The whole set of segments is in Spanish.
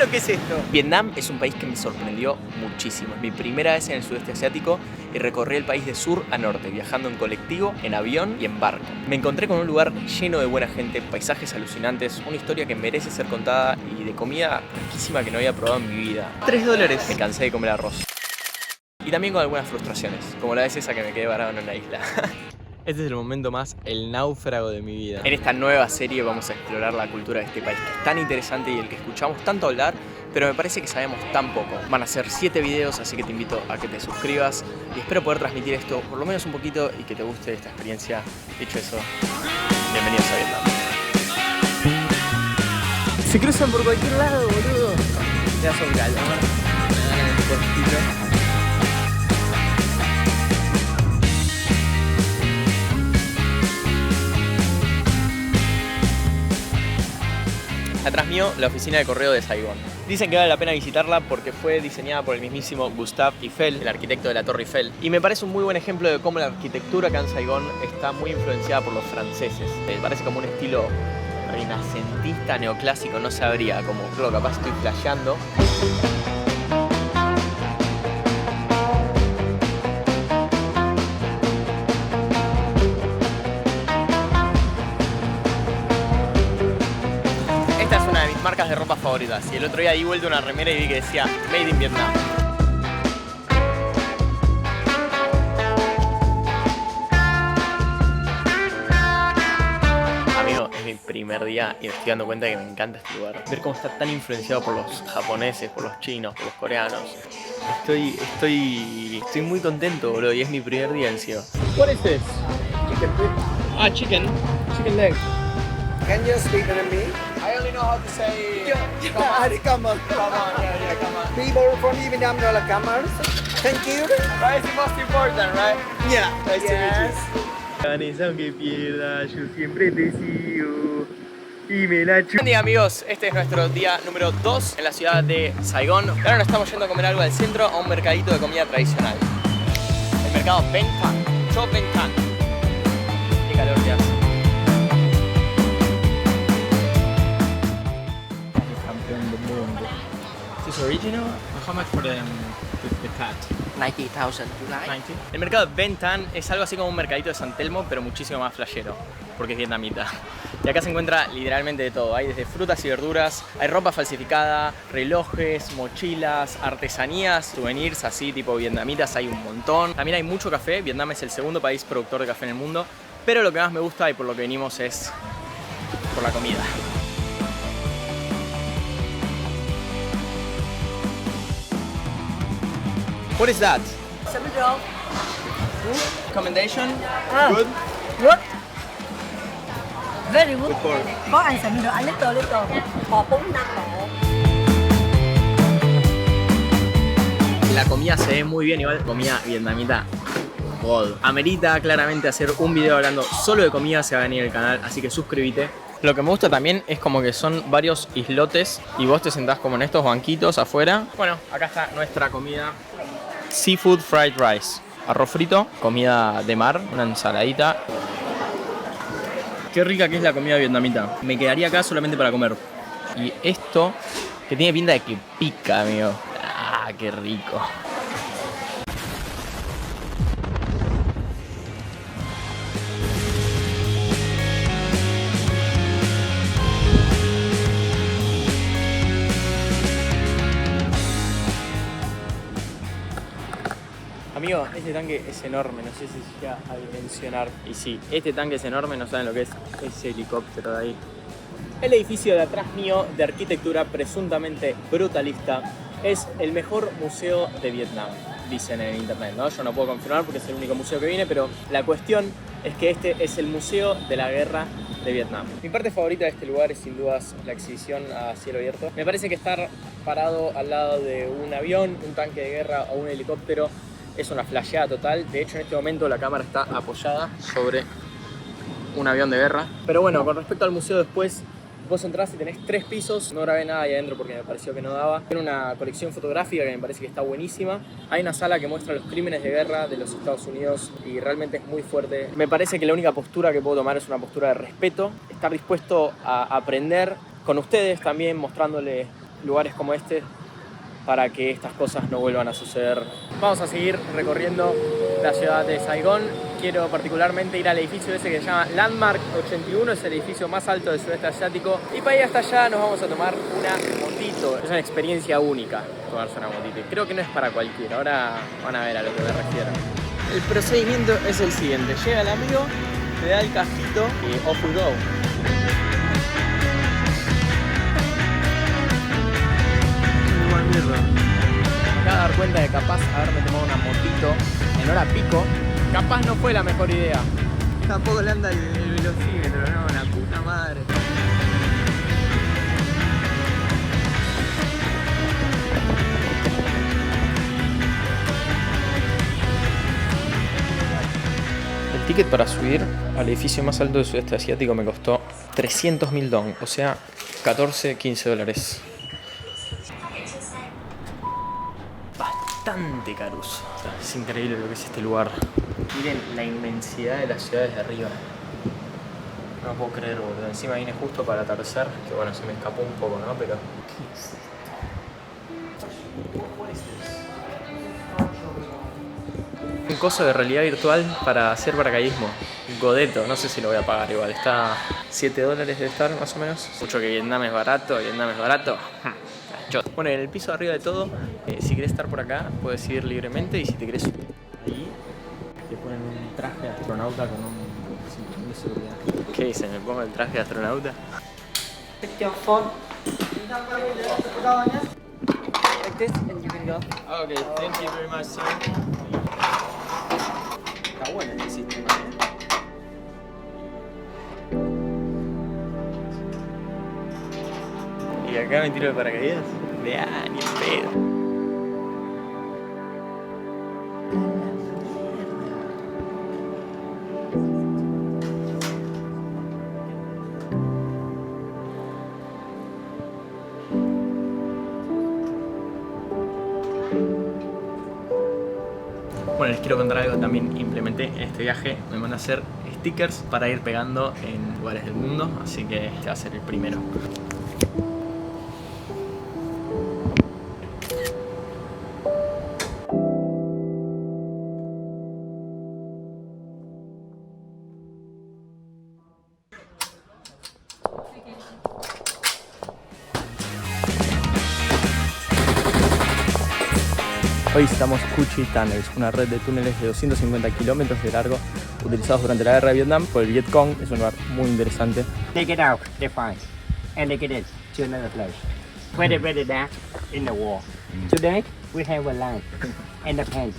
lo que es esto. Vietnam es un país que me sorprendió muchísimo. Es mi primera vez en el sudeste asiático y recorrí el país de sur a norte, viajando en colectivo, en avión y en barco. Me encontré con un lugar lleno de buena gente, paisajes alucinantes, una historia que merece ser contada y de comida riquísima que no había probado en mi vida. $3. Me cansé de comer arroz. Y también con algunas frustraciones, como la vez esa que me quedé varado en una isla. Este es el momento más el náufrago de mi vida. En esta nueva serie vamos a explorar la cultura de este país que es tan interesante y del que escuchamos tanto hablar, pero me parece que sabemos tan poco. Van a ser 7 videos, así que te invito a que te suscribas y espero poder transmitir esto por lo menos un poquito y que te guste esta experiencia. Dicho eso, bienvenidos a Vietnam. Se cruzan por cualquier lado, boludo. Te das un calor. Un poquito. Atrás mío, la oficina de correo de Saigón. Dicen que vale la pena visitarla porque fue diseñada por el mismísimo Gustave Eiffel, el arquitecto de la Torre Eiffel. Y me parece un muy buen ejemplo de cómo la arquitectura acá en Saigón está muy influenciada por los franceses. Me parece como un estilo renacentista, neoclásico, no sabría, como creo que capaz estoy flasheando. Marcas de ropa favoritas. Y el otro día di vuelta una remera y vi que decía Made in Vietnam. Amigo, es mi primer día y me estoy dando cuenta que me encanta este lugar. Ver cómo está tan influenciado por los japoneses, por los chinos, por los coreanos. Estoy muy contento, bro, y es mi primer día encima. What is this? Chicken. Chicken leg. Can you speak to me? I only know how to say Come on. come on, yeah, come on. People from Vietnam know the cameras. Thank you. That is the most important, right? Yeah. Nice to meet Yes. you. Ganes aunque pierda, yo siempre te sigo y me la chupo. Buen día, amigos, este es nuestro día número 2 en la ciudad de Saigón. Ahora nos estamos yendo a comer algo al centro, a un mercadito de comida tradicional. El mercado Ben Thanh, Cho Ben Thanh. Qué calor que hace. Is this original? How much for the cat? 90,000 you like? 90. El mercado de Ben Thanh es algo así como un mercadito de San Telmo, pero muchísimo más flashero, porque es vietnamita. Y acá se encuentra literalmente de todo. Hay desde frutas y verduras, hay ropa falsificada, relojes, mochilas, artesanías, souvenirs así tipo vietnamitas, hay un montón. También hay mucho café. Vietnam es el segundo país productor de café en el mundo, pero lo que más me gusta y por lo que venimos es por la comida. What is that? Samudra. Recommendation? Good. Good. Very good. Có ăn samudra, ăn little. Bò bún năng độ. La comida se ve muy bien, igual comida vietnamita God. Amerita claramente hacer un video hablando solo de comida, se va a venir el canal, así que suscríbete. Lo que me gusta también es como que son varios islotes y vos te sentás como en estos banquitos afuera. Bueno, acá está nuestra comida. Seafood fried rice. Arroz frito, comida de mar, una ensaladita. Qué rica que es la comida vietnamita. Me quedaría acá solamente para comer. Y esto, que tiene pinta de que pica, amigo. Ah, qué rico. Amigo, este tanque es enorme, no sé si se llega a dimensionar. Y sí, este tanque es enorme, no saben lo que es ese helicóptero de ahí. El edificio de atrás mío, de arquitectura presuntamente brutalista, es el mejor museo de Vietnam, dicen en internet, ¿no? Yo no puedo confirmar porque es el único museo que viene, pero la cuestión es que este es el museo de la guerra de Vietnam. Mi parte favorita de este lugar es sin dudas la exhibición a cielo abierto. Me parece que estar parado al lado de un avión, un tanque de guerra o un helicóptero es una flasheada total. De hecho, en este momento la cámara está apoyada sobre un avión de guerra. Pero bueno, con respecto al museo después, vos entrás y tenés 3 pisos. No grabé nada ahí adentro porque me pareció que no daba. Tiene una colección fotográfica que me parece que está buenísima. Hay una sala que muestra los crímenes de guerra de los Estados Unidos y realmente es muy fuerte. Me parece que la única postura que puedo tomar es una postura de respeto. Estar dispuesto a aprender con ustedes también, mostrándoles lugares como este para que estas cosas no vuelvan a suceder. Vamos a seguir recorriendo la ciudad de Saigón. Quiero particularmente ir al edificio ese que se llama Landmark 81, es el edificio más alto del sudeste asiático. Y para ir hasta allá nos vamos a tomar una motito. Es una experiencia única tomarse una motito. Y creo que no es para cualquiera. Ahora van a ver a lo que me refiero. El procedimiento es el siguiente. Llega el amigo, le da el casquito y off we go. Me acabo de dar cuenta de capaz haberme tomado una motito en hora pico. Capaz no fue la mejor idea. Tampoco le anda el velocímetro, no, la puta madre. El ticket para subir al edificio más alto del sudeste asiático me costó 300.000 dong, o sea, 14-15 dólares. Bastante caruso. Es increíble lo que es este lugar. Miren la inmensidad de la ciudad desde arriba. No lo puedo creer, boludo. Encima vine justo para atardecer, que bueno, se me escapó un poco, ¿no? Pero... ¿qué es esto? Un coso de realidad virtual para hacer paracaidismo. Godeto, no sé si lo voy a pagar igual. Está $7 debe estar más o menos. Mucho que Vietnam es barato, Bueno, en el piso de arriba de todo, si querés estar por acá, puedes ir libremente. Y si te querés subir ahí, te ponen un traje de astronauta con un cinturón de seguridad. ¿Qué dicen? ¿Me pongo el traje de astronauta? Pick your phone. Like this and you can go. Okay, thank you very much, sir. Está bueno este sistema, ¿Y acá me tiro de paracaídas? Ni en pedo. Bueno, les quiero contar algo también implementé en este viaje. Me van a hacer stickers para ir pegando en lugares del mundo, así que este va a ser el primero. Hoy visitamos Cu Chi Tunnels, una red de túneles de 250 kilómetros de largo utilizados durante la guerra de Vietnam por el Viet Cong. Es un lugar muy interesante. Take it out, they find, and take it to another place. Where they put it back in the wall. Today we have a line and the pen,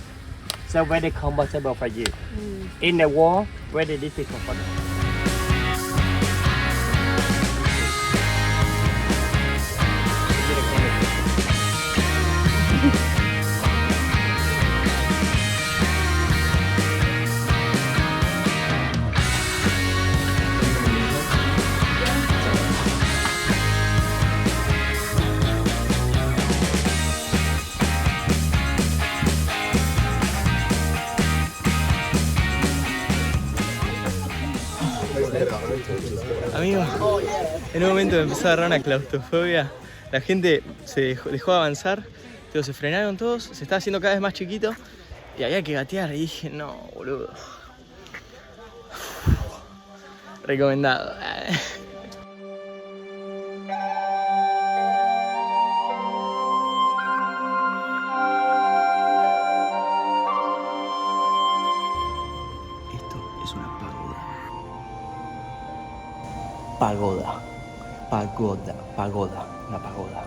so very comfortable for you. In the wall, very difficult for them. Amigos, en un momento me empezó a agarrar una claustrofobia. La gente se dejó de avanzar, se frenaron todos, se estaba haciendo cada vez más chiquito y había que gatear. Y dije, no, boludo. Recomendado. Esto es una pagoda. Pagoda, una pagoda.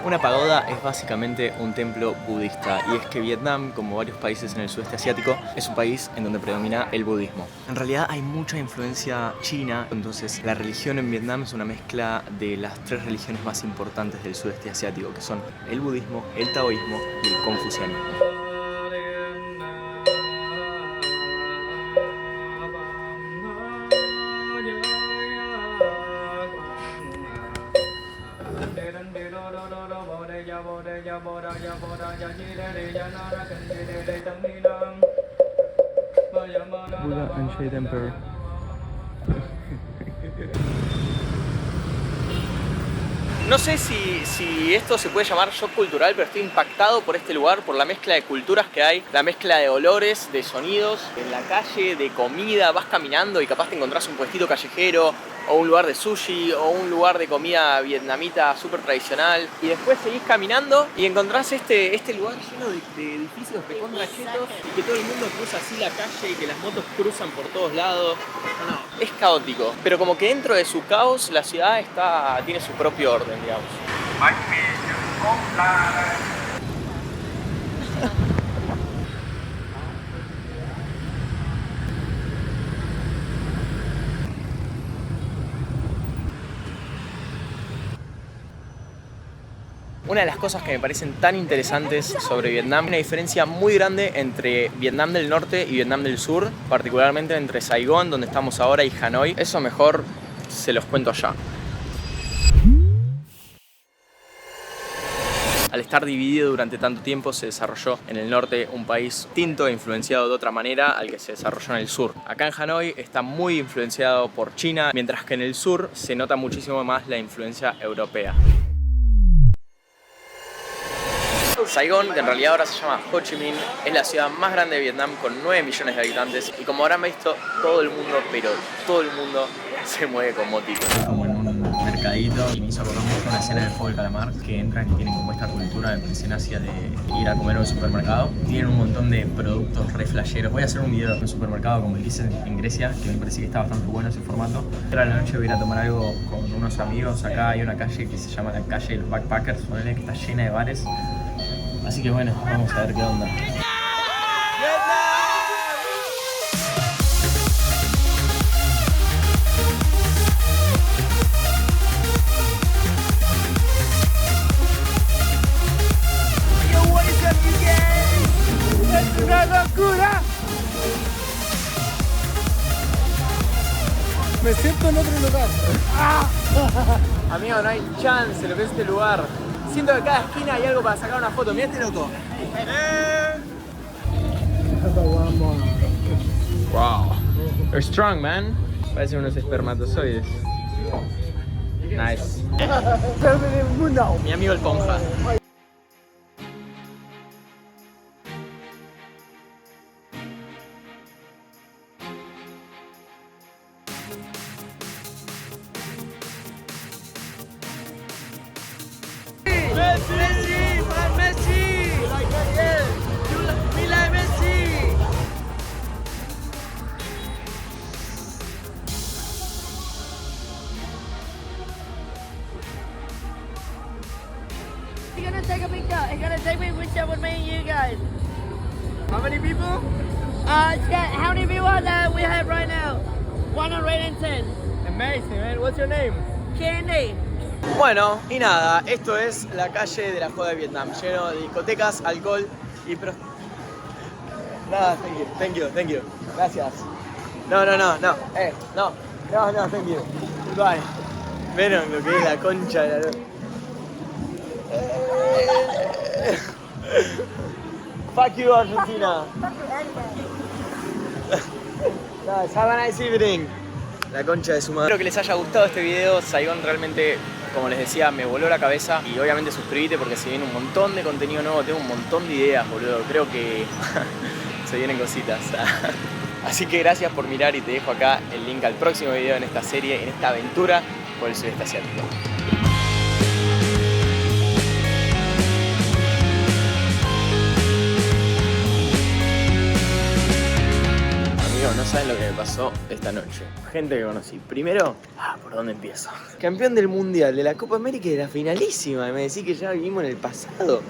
Una pagoda es básicamente un templo budista, y es que Vietnam, como varios países en el sudeste asiático, es un país en donde predomina el budismo. En realidad hay mucha influencia china, entonces la religión en Vietnam es una mezcla de las tres religiones más importantes del sudeste asiático, que son el budismo, el taoísmo y el confucianismo. Buddha and Shade Emperor. No sé si esto se puede llamar shock cultural, pero estoy impactado por este lugar, por la mezcla de culturas que hay, la mezcla de olores, de sonidos, en la calle, de comida. Vas caminando y capaz te encontrás un puestito callejero, o un lugar de sushi, o un lugar de comida vietnamita súper tradicional. Y después seguís caminando y encontrás este lugar lleno de edificios recontra chetos, y que todo el mundo cruza así la calle y que las motos cruzan por todos lados. No, es caótico, pero como que dentro de su caos la ciudad tiene su propio orden, digamos. Una de las cosas que me parecen tan interesantes sobre Vietnam, una diferencia muy grande entre Vietnam del Norte y Vietnam del Sur, particularmente entre Saigón, donde estamos ahora, y Hanoi. Eso mejor se los cuento allá. Al estar dividido durante tanto tiempo, se desarrolló en el norte un país distinto e influenciado de otra manera al que se desarrolló en el sur. Acá en Hanoi está muy influenciado por China, mientras que en el sur se nota muchísimo más la influencia europea. Saigón, que en realidad ahora se llama Ho Chi Minh, es la ciudad más grande de Vietnam con 9 millones de habitantes, y como habrán visto, todo el mundo, pero todo el mundo, se mueve con motitos. Como en un mercadito, y me hizo acordar mucho una escena del Juego del Calamar, que entran y tienen como esta cultura de presencia de ir a comer a un supermercado. Tienen un montón de productos re flasheros. Voy a hacer un video de un supermercado como el que hice en Grecia, que me parece que está bastante bueno ese formato. Pero a la noche voy a ir a tomar algo con unos amigos. Acá hay una calle que se llama la calle de los Backpackers, ponele, que está llena de bares. Así que bueno, vamos a ver qué onda. ¡Es una locura! Me siento en otro lugar. Amigo, no hay chance lo que es este lugar. Siento que en cada esquina hay algo para sacar una foto. Mirá este loco. Wow. They're strong, man. Parecen unos espermatozoides. Nice. Mi amigo el Ponja. Messi! ¡Para Messi! ¡We like Messi! He's gonna take a picture. He's gonna take a picture with me and you guys. How many people? How many viewers we have right now? 110. Amazing, man. What's your name? Candy. Bueno, y nada, esto es la calle de la joda de Vietnam, lleno de discotecas, alcohol y Nada, thank you. Gracias. No, thank you. Goodbye. Vieron lo que es la concha de la... Fuck you, Argentina. Have a nice evening. La concha de su madre. Espero que les haya gustado este video. Saigón realmente, como les decía, me voló la cabeza. Y obviamente suscríbete porque se viene un montón de contenido nuevo. Tengo un montón de ideas, boludo. Creo que se vienen cositas. Así que gracias por mirar y te dejo acá el link al próximo video en esta serie, en esta aventura por el sudeste asiático. No saben lo que me pasó esta noche. Gente que conocí. Primero, ¿por dónde empiezo? Campeón del mundial, de la Copa América y de la finalísima. Y me decís que ya vivimos en el pasado.